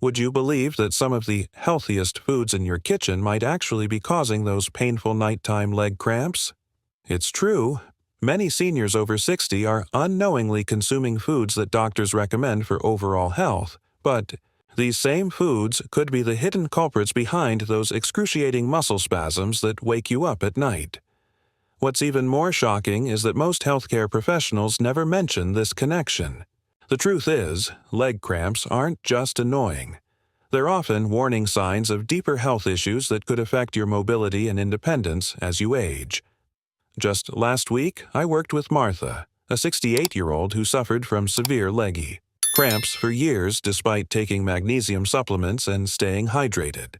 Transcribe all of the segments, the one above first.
Would you believe that some of the healthiest foods in your kitchen might actually be causing those painful nighttime leg cramps? It's true. Many seniors over 60 are unknowingly consuming foods that doctors recommend for overall health, but these same foods could be the hidden culprits behind those excruciating muscle spasms that wake you up at night. What's even more shocking is that most healthcare professionals never mention this connection. The truth is, leg cramps aren't just annoying. They're often warning signs of deeper health issues that could affect your mobility and independence as you age. Just last week, I worked with Martha, a 68-year-old who suffered from severe leggy cramps for years despite taking magnesium supplements and staying hydrated.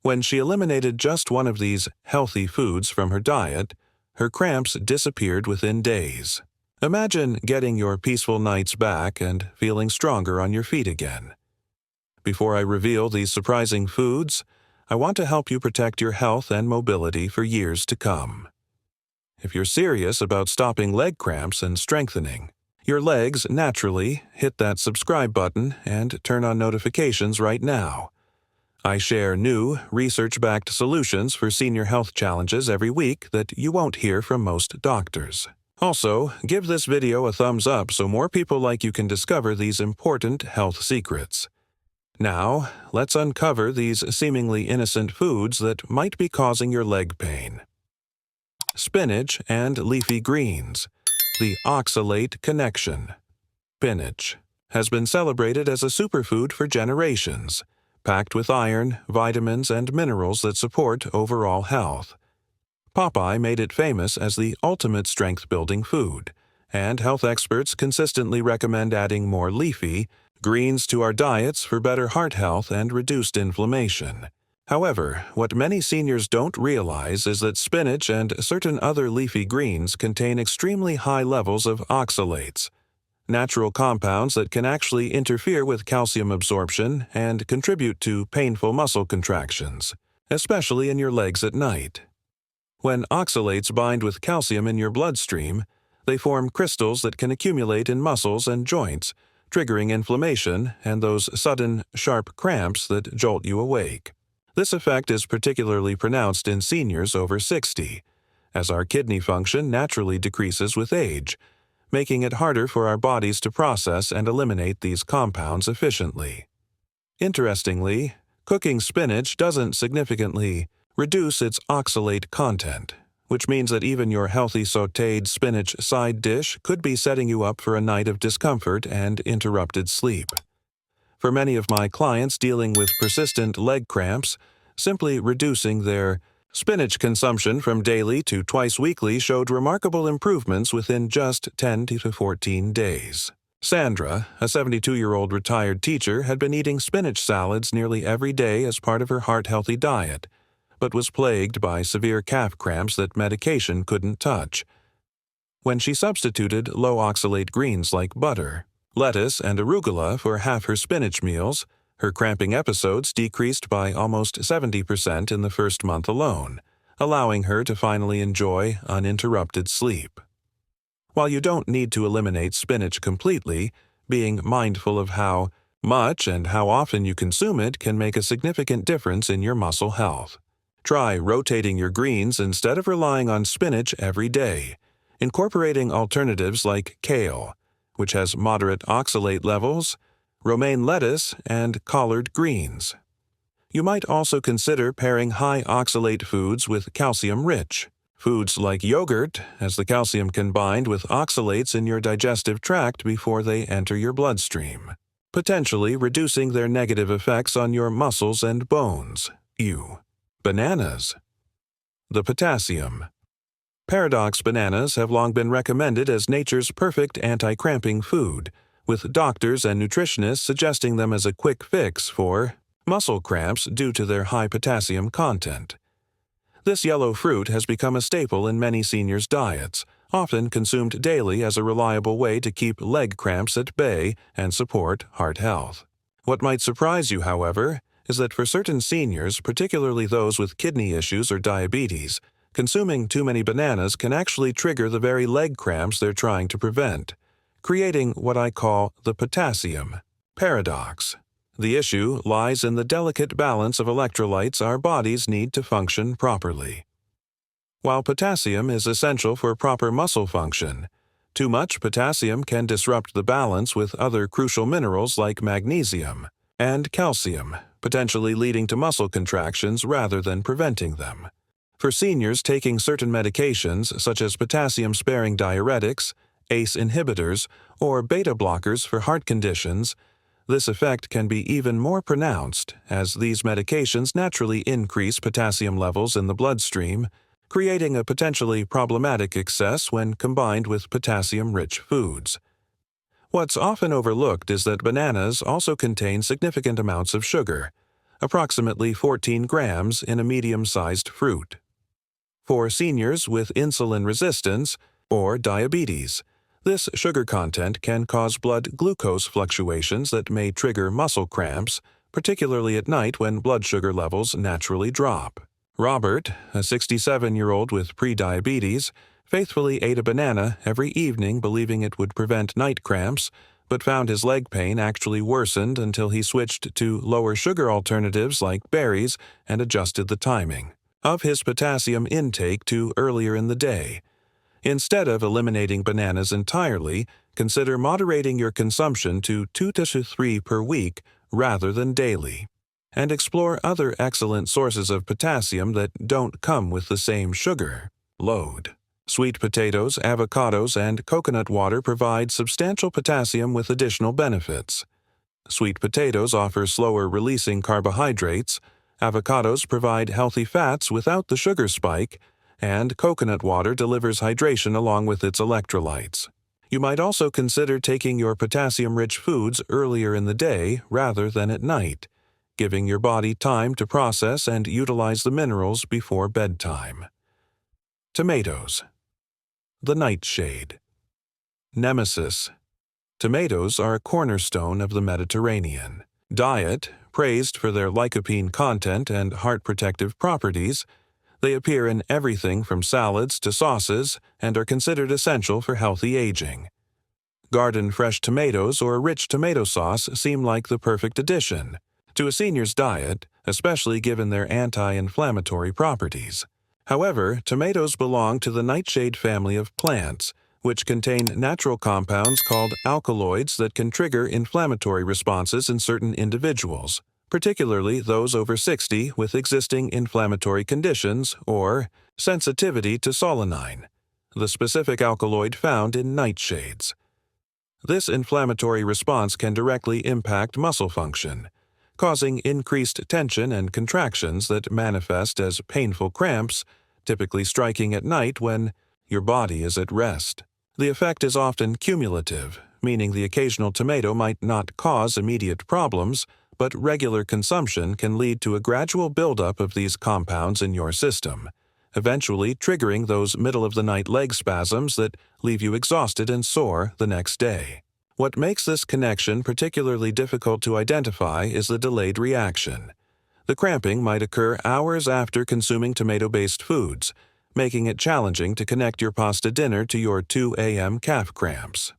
When she eliminated just one of these healthy foods from her diet, her cramps disappeared within days. Imagine getting your peaceful nights back and feeling stronger on your feet again. Before I reveal these surprising foods, I want to help you protect your health and mobility for years to come. If you're serious about stopping leg cramps and strengthening your legs naturally, hit that subscribe button and turn on notifications right now. I share new, research-backed solutions for senior health challenges every week that you won't hear from most doctors. Also, give this video a thumbs up so more people like you can discover these important health secrets. Now, let's uncover these seemingly innocent foods that might be causing your leg pain. Spinach and leafy greens. The oxalate connection. Spinach has been celebrated as a superfood for generations, packed with iron, vitamins, and minerals that support overall health. Popeye made it famous as the ultimate strength-building food, and health experts consistently recommend adding more leafy greens to our diets for better heart health and reduced inflammation. However, what many seniors don't realize is that spinach and certain other leafy greens contain extremely high levels of oxalates, natural compounds that can actually interfere with calcium absorption and contribute to painful muscle contractions, especially in your legs at night. When oxalates bind with calcium in your bloodstream, they form crystals that can accumulate in muscles and joints, triggering inflammation and those sudden, sharp cramps that jolt you awake. This effect is particularly pronounced in seniors over 60, as our kidney function naturally decreases with age, making it harder for our bodies to process and eliminate these compounds efficiently. Interestingly, cooking spinach doesn't significantly reduce its oxalate content, which means that even your healthy sautéed spinach side dish could be setting you up for a night of discomfort and interrupted sleep. For many of my clients dealing with persistent leg cramps, simply reducing their spinach consumption from daily to twice weekly showed remarkable improvements within just 10 to 14 days. Sandra, a 72-year-old retired teacher, had been eating spinach salads nearly every day as part of her heart-healthy diet, but was plagued by severe calf cramps that medication couldn't touch. When she substituted low-oxalate greens like butter, lettuce, and arugula for half her spinach meals, her cramping episodes decreased by almost 70% in the first month alone, allowing her to finally enjoy uninterrupted sleep. While you don't need to eliminate spinach completely, being mindful of how much and how often you consume it can make a significant difference in your muscle health. Try rotating your greens instead of relying on spinach every day, incorporating alternatives like kale, which has moderate oxalate levels, romaine lettuce, and collard greens. You might also consider pairing high oxalate foods with calcium-rich foods like yogurt, as the calcium can bind with oxalates in your digestive tract before they enter your bloodstream, potentially reducing their negative effects on your muscles and bones. Bananas. The potassium. Paradox bananas have long been recommended as nature's perfect anti-cramping food, with doctors and nutritionists suggesting them as a quick fix for muscle cramps due to their high potassium content. This yellow fruit has become a staple in many seniors' diets, often consumed daily as a reliable way to keep leg cramps at bay and support heart health. What might surprise you, however, is that for certain seniors, particularly those with kidney issues or diabetes, consuming too many bananas can actually trigger the very leg cramps they're trying to prevent, creating what I call the potassium paradox. The issue lies in the delicate balance of electrolytes our bodies need to function properly. While potassium is essential for proper muscle function, too much potassium can disrupt the balance with other crucial minerals like magnesium and calcium, potentially leading to muscle contractions rather than preventing them. For seniors taking certain medications such as potassium-sparing diuretics, ACE inhibitors, or beta blockers for heart conditions, this effect can be even more pronounced as these medications naturally increase potassium levels in the bloodstream, creating a potentially problematic excess when combined with potassium-rich foods. What's often overlooked is that bananas also contain significant amounts of sugar, approximately 14 grams in a medium-sized fruit. For seniors with insulin resistance or diabetes, this sugar content can cause blood glucose fluctuations that may trigger muscle cramps, particularly at night when blood sugar levels naturally drop. Robert, a 67-year-old with prediabetes, faithfully ate a banana every evening believing it would prevent night cramps, but found his leg pain actually worsened until he switched to lower sugar alternatives like berries and adjusted the timing of his potassium intake to earlier in the day. Instead of eliminating bananas entirely, consider moderating your consumption to 2 to 3 per week rather than daily, and explore other excellent sources of potassium that don't come with the same sugar load. Sweet potatoes, avocados, and coconut water provide substantial potassium with additional benefits. Sweet potatoes offer slower-releasing carbohydrates, avocados provide healthy fats without the sugar spike, and coconut water delivers hydration along with its electrolytes. You might also consider taking your potassium-rich foods earlier in the day rather than at night, giving your body time to process and utilize the minerals before bedtime. Tomatoes. The nightshade. Nemesis. Tomatoes are a cornerstone of the Mediterranean diet, praised for their lycopene content and heart-protective properties. They appear in everything from salads to sauces and are considered essential for healthy aging. Garden-fresh tomatoes or rich tomato sauce seem like the perfect addition to a senior's diet, especially given their anti-inflammatory properties. However, tomatoes belong to the nightshade family of plants, which contain natural compounds called alkaloids that can trigger inflammatory responses in certain individuals, particularly those over 60 with existing inflammatory conditions or sensitivity to solanine, the specific alkaloid found in nightshades. This inflammatory response can directly impact muscle function, causing increased tension and contractions that manifest as painful cramps, typically striking at night when your body is at rest. The effect is often cumulative, meaning the occasional tomato might not cause immediate problems, but regular consumption can lead to a gradual buildup of these compounds in your system, eventually triggering those middle-of-the-night leg spasms that leave you exhausted and sore the next day. What makes this connection particularly difficult to identify is the delayed reaction. The cramping might occur hours after consuming tomato-based foods, making it challenging to connect your pasta dinner to your 2 a.m. calf cramps.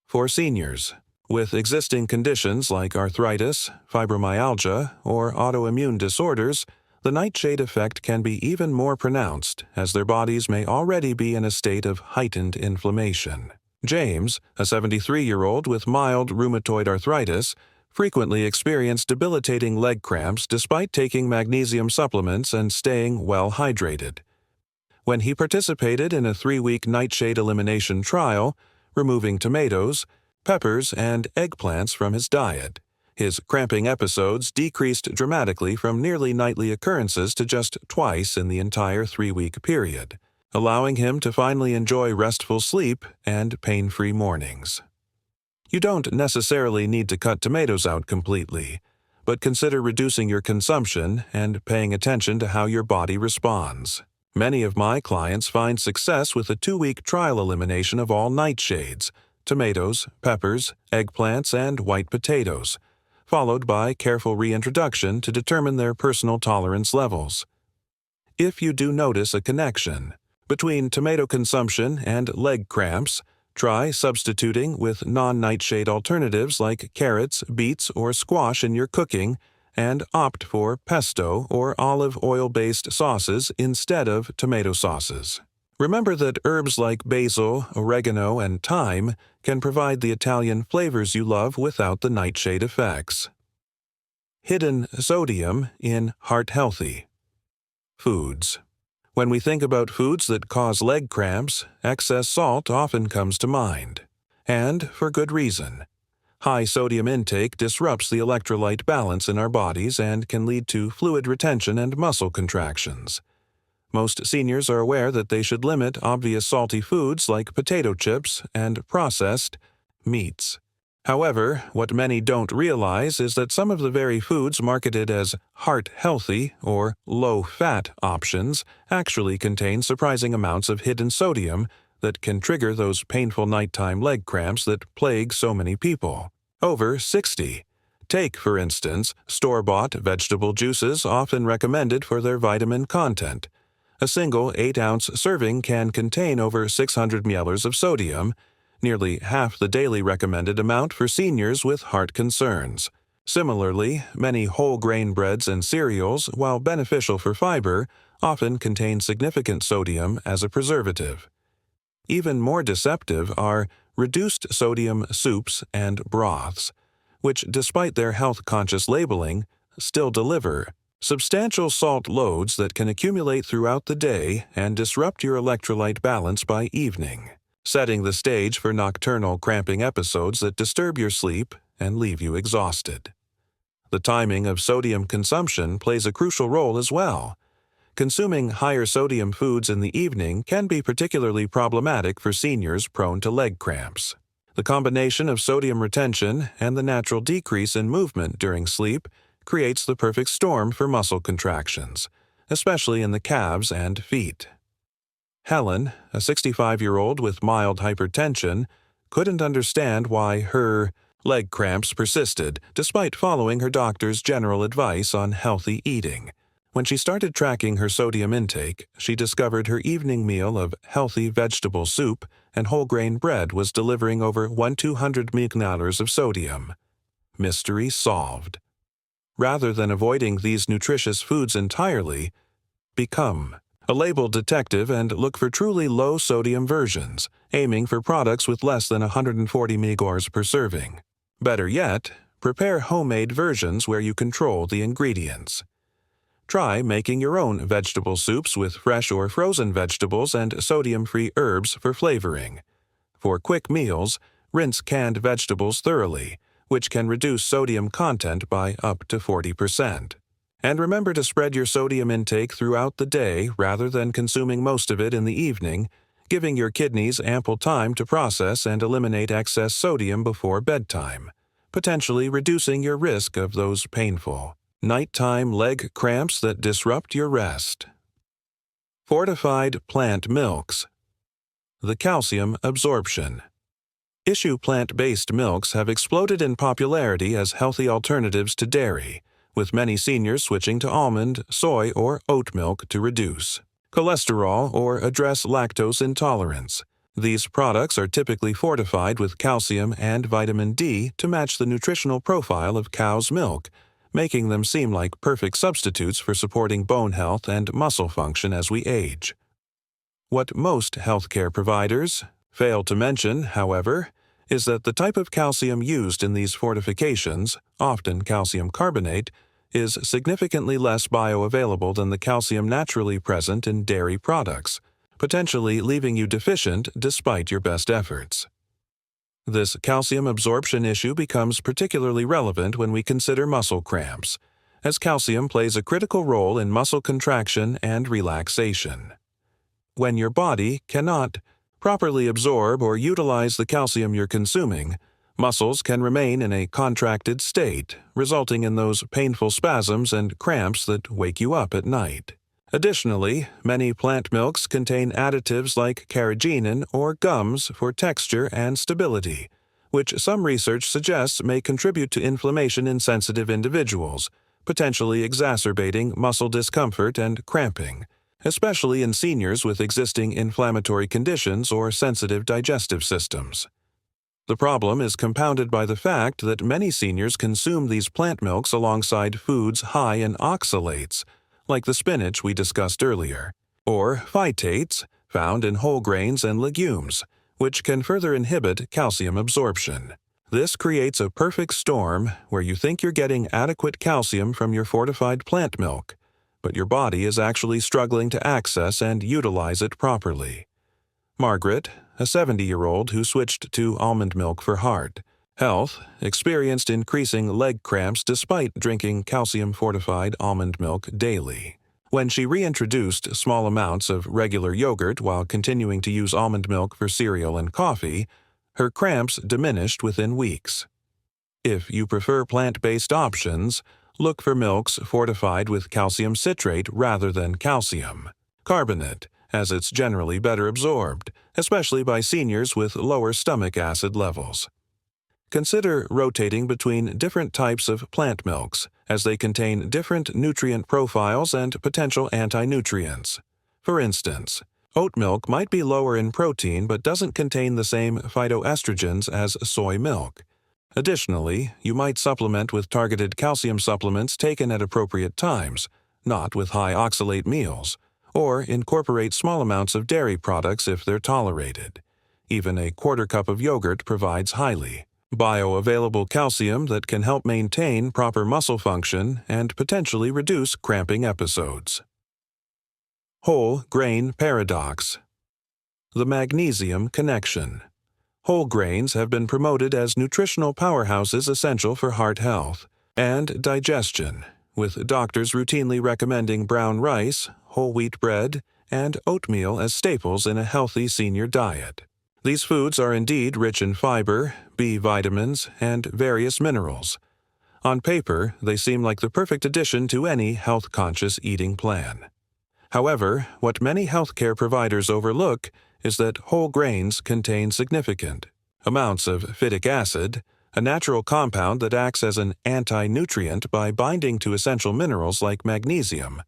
For seniors, with existing conditions like arthritis, fibromyalgia, or autoimmune disorders, the nightshade effect can be even more pronounced as their bodies may already be in a state of heightened inflammation. James, a 73-year-old with mild rheumatoid arthritis, frequently experienced debilitating leg cramps despite taking magnesium supplements and staying well hydrated. When he participated in a 3-week nightshade elimination trial, removing tomatoes, peppers, and eggplants from his diet, his cramping episodes decreased dramatically from nearly nightly occurrences to just twice in the entire 3-week period, allowing him to finally enjoy restful sleep and pain-free mornings. You don't necessarily need to cut tomatoes out completely, but consider reducing your consumption and paying attention to how your body responds. Many of my clients find success with a 2-week trial elimination of all nightshades, tomatoes, peppers, eggplants, and white potatoes, followed by careful reintroduction to determine their personal tolerance levels. If you do notice a connection between tomato consumption and leg cramps, Try substituting with non-nightshade alternatives like carrots, beets, or squash in your cooking, and opt for pesto or olive oil-based sauces instead of tomato sauces. Remember that herbs like basil, oregano, and thyme can provide the Italian flavors you love without the nightshade effects. Hidden sodium in heart-healthy foods. When we think about foods that cause leg cramps, excess salt often comes to mind. And for good reason. High sodium intake disrupts the electrolyte balance in our bodies and can lead to fluid retention and muscle contractions. Most seniors are aware that they should limit obvious salty foods like potato chips and processed meats. However, what many don't realize is that some of the very foods marketed as heart-healthy or low-fat options actually contain surprising amounts of hidden sodium that can trigger those painful nighttime leg cramps that plague so many people over 60. Take, for instance, store-bought vegetable juices often recommended for their vitamin content. A single 8-ounce serving can contain over 600 milliliters of sodium, nearly half the daily recommended amount for seniors with heart concerns. Similarly, many whole grain breads and cereals, while beneficial for fiber, often contain significant sodium as a preservative. Even more deceptive are reduced sodium soups and broths, which, despite their health-conscious labeling, still deliver substantial salt loads that can accumulate throughout the day and disrupt your electrolyte balance by evening, setting the stage for nocturnal cramping episodes that disturb your sleep and leave you exhausted. The timing of sodium consumption plays a crucial role as well. Consuming higher sodium foods in the evening can be particularly problematic for seniors prone to leg cramps. The combination of sodium retention and the natural decrease in movement during sleep creates the perfect storm for muscle contractions, especially in the calves and feet. Helen, a 65-year-old with mild hypertension, couldn't understand why her leg cramps persisted despite following her doctor's general advice on healthy eating. When she started tracking her sodium intake, she discovered her evening meal of healthy vegetable soup and whole grain bread was delivering over 1,200 milliliters of sodium. Mystery solved. Rather than avoiding these nutritious foods entirely, become a label detective and look for truly low-sodium versions, aiming for products with less than 140 milliliters per serving. Better yet, prepare homemade versions where you control the ingredients. Try making your own vegetable soups with fresh or frozen vegetables and sodium-free herbs for flavoring. For quick meals, rinse canned vegetables thoroughly, which can reduce sodium content by up to 40%. And remember to spread your sodium intake throughout the day rather than consuming most of it in the evening, giving your kidneys ample time to process and eliminate excess sodium before bedtime, potentially reducing your risk of those painful nighttime leg cramps that disrupt your rest. Fortified plant milks. The calcium absorption. Issue plant-based milks have exploded in popularity as healthy alternatives to dairy, with many seniors switching to almond, soy, or oat milk to reduce cholesterol or address lactose intolerance. These products are typically fortified with calcium and vitamin D to match the nutritional profile of cow's milk, making them seem like perfect substitutes for supporting bone health and muscle function as we age. What most healthcare providers fail to mention, however, is that the type of calcium used in these fortifications, often calcium carbonate, is significantly less bioavailable than the calcium naturally present in dairy products, potentially leaving you deficient despite your best efforts. This calcium absorption issue becomes particularly relevant when we consider muscle cramps, as calcium plays a critical role in muscle contraction and relaxation. When your body cannot properly absorb or utilize the calcium you're consuming, muscles can remain in a contracted state, resulting in those painful spasms and cramps that wake you up at night. Additionally, many plant milks contain additives like carrageenan or gums for texture and stability, which some research suggests may contribute to inflammation in sensitive individuals, potentially exacerbating muscle discomfort and cramping. especially in seniors with existing inflammatory conditions or sensitive digestive systems. The problem is compounded by the fact that many seniors consume these plant milks alongside foods high in oxalates, like the spinach we discussed earlier, or phytates found in whole grains and legumes, which can further inhibit calcium absorption. This creates a perfect storm where you think you're getting adequate calcium from your fortified plant milk, but your body is actually struggling to access and utilize it properly. Margaret, a 70-year-old who switched to almond milk for heart health, experienced increasing leg cramps despite drinking calcium-fortified almond milk daily. When she reintroduced small amounts of regular yogurt while continuing to use almond milk for cereal and coffee, her cramps diminished within weeks. If you prefer plant-based options, look for milks fortified with calcium citrate rather than calcium carbonate, as it's generally better absorbed, especially by seniors with lower stomach acid levels. Consider rotating between different types of plant milks, as they contain different nutrient profiles and potential anti-nutrients. For instance, oat milk might be lower in protein but doesn't contain the same phytoestrogens as soy milk. Additionally, you might supplement with targeted calcium supplements taken at appropriate times, not with high oxalate meals, or incorporate small amounts of dairy products if they're tolerated. Even a quarter cup of yogurt provides highly bioavailable calcium that can help maintain proper muscle function and potentially reduce cramping episodes. Whole grain paradox. The magnesium connection. Whole grains have been promoted as nutritional powerhouses essential for heart health and digestion, with doctors routinely recommending brown rice, whole wheat bread, and oatmeal as staples in a healthy senior diet. These foods are indeed rich in fiber, B vitamins, and various minerals. On paper, they seem like the perfect addition to any health-conscious eating plan. However, what many healthcare providers overlook is that whole grains contain significant amounts of phytic acid, a natural compound that acts as an anti-nutrient by binding to essential minerals like magnesium,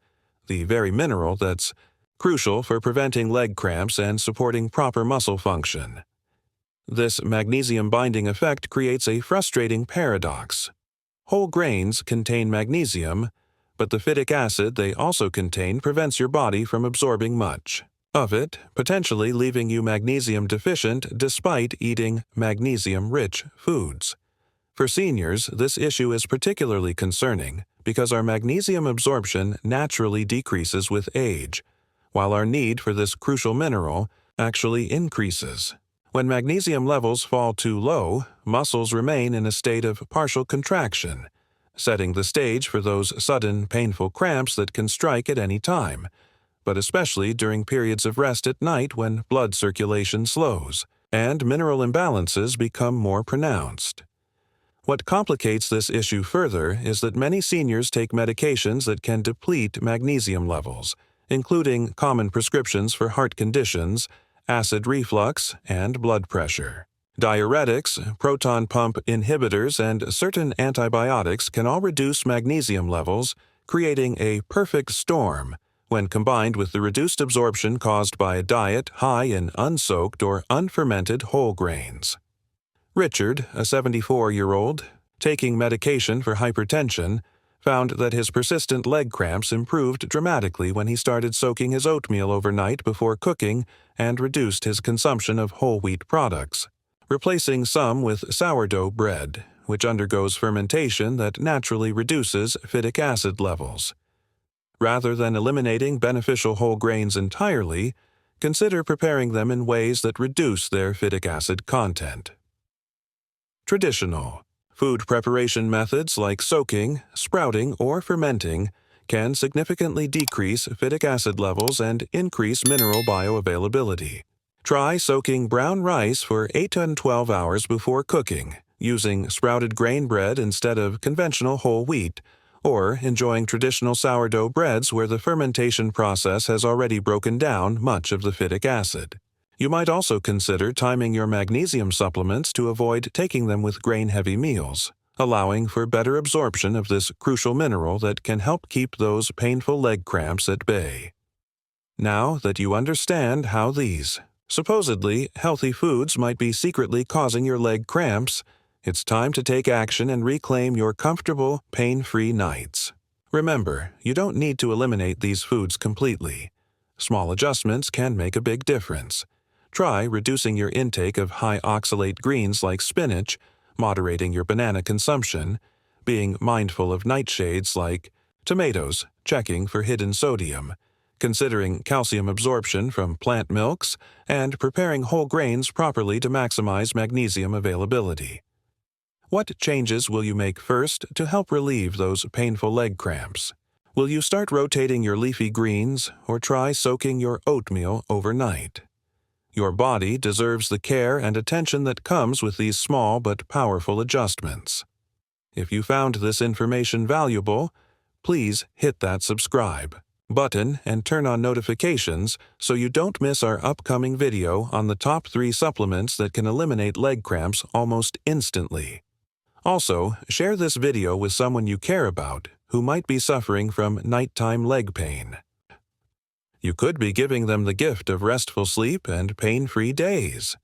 the very mineral that's crucial for preventing leg cramps and supporting proper muscle function. This magnesium binding effect creates a frustrating paradox. Whole grains contain magnesium, but the phytic acid they also contain prevents your body from absorbing much of it, potentially leaving you magnesium deficient despite eating magnesium-rich foods. For seniors, this issue is particularly concerning because our magnesium absorption naturally decreases with age, while our need for this crucial mineral actually increases. When magnesium levels fall too low, muscles remain in a state of partial contraction, setting the stage for those sudden, painful cramps that can strike at any time, but especially during periods of rest at night when blood circulation slows and mineral imbalances become more pronounced. What complicates this issue further is that many seniors take medications that can deplete magnesium levels, including common prescriptions for heart conditions, acid reflux, and blood pressure. Diuretics, proton pump inhibitors, and certain antibiotics can all reduce magnesium levels, creating a perfect storm when combined with the reduced absorption caused by a diet high in unsoaked or unfermented whole grains. Richard, a 74-year-old, taking medication for hypertension, found that his persistent leg cramps improved dramatically when he started soaking his oatmeal overnight before cooking and reduced his consumption of whole wheat products, replacing some with sourdough bread, which undergoes fermentation that naturally reduces phytic acid levels. Rather than eliminating beneficial whole grains entirely, consider preparing them in ways that reduce their phytic acid content. Traditional food preparation methods like soaking, sprouting, or fermenting can significantly decrease phytic acid levels and increase mineral bioavailability. Try soaking brown rice for 8 to 12 hours before cooking, using sprouted grain bread instead of conventional whole wheat, or enjoying traditional sourdough breads where the fermentation process has already broken down much of the phytic acid. You might also consider timing your magnesium supplements to avoid taking them with grain-heavy meals, allowing for better absorption of this crucial mineral that can help keep those painful leg cramps at bay. Now that you understand how these supposedly healthy foods might be secretly causing your leg cramps, it's time to take action and reclaim your comfortable, pain-free nights. Remember, you don't need to eliminate these foods completely. Small adjustments can make a big difference. Try reducing your intake of high oxalate greens like spinach, moderating your banana consumption, being mindful of nightshades like tomatoes, checking for hidden sodium, considering calcium absorption from plant milks, and preparing whole grains properly to maximize magnesium availability. What changes will you make first to help relieve those painful leg cramps? Will you start rotating your leafy greens or try soaking your oatmeal overnight? Your body deserves the care and attention that comes with these small but powerful adjustments. If you found this information valuable, please hit that subscribe button and turn on notifications so you don't miss our upcoming video on the top 3 supplements that can eliminate leg cramps almost instantly. Also, share this video with someone you care about who might be suffering from nighttime leg pain. You could be giving them the gift of restful sleep and pain-free days.